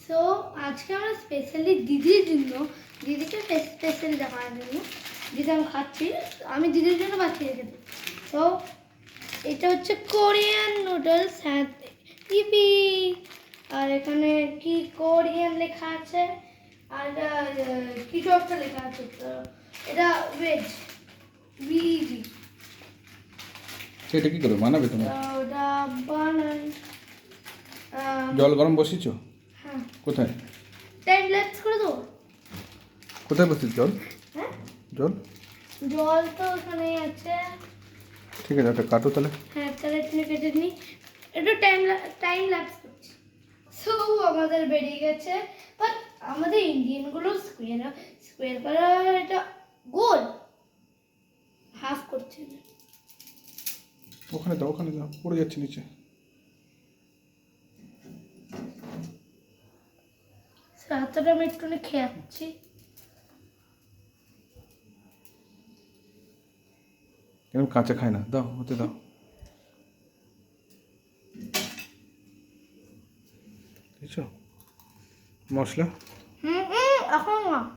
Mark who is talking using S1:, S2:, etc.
S1: So আজকে আমরা specially দিদির জন্য, দিদিকে স্পেশালি দেখানোর জন্য, দিদি আমি খাচ্ছি, আমি দিদির জন্য বাঁচিয়ে রেখেছি। তো এটা হচ্ছে কোরিয়ান নুডলস, হ্যাঁ ইপি, আর এখানে কি কোরিয়ান লেখা আছে, আর এটা কিছু একটা লেখা আছে, তো এটা ভেজ ভিজি।
S2: এটা কি করে বানাবে তুমি?
S1: ওটা বানাই,
S2: জল গরম বসিয়েছো?
S1: হ্যাঁ
S2: কোথায়
S1: টাইম ল্যাপস করে দেবো।
S2: কোথায় বসিয়েছ জল?
S1: হ্যাঁ
S2: জল
S1: জল তো ওখানেই আছে।
S2: ঠিক আছে, একটা কাটো তাহলে।
S1: হ্যাঁ তাহলে তুমি কেটে নিই, একটু টাইম ল্যাপস করছি। সো আমাদের বেরিয়ে গেছে, বাট আমাদের ইন্ডিয়ানগুলো স্কোয়ার করা, এটা গোল হাফ করছে না।
S2: ওখানে দাও, ওখানে দাও, পড়ে যাচ্ছে নিচে।
S1: হাতটা আমি একটু খেয়ে যাচ্ছি।
S2: এরকম কাঁচা খায় না, দাও হতে দাও। বুঝছো মশলা?
S1: এখন না।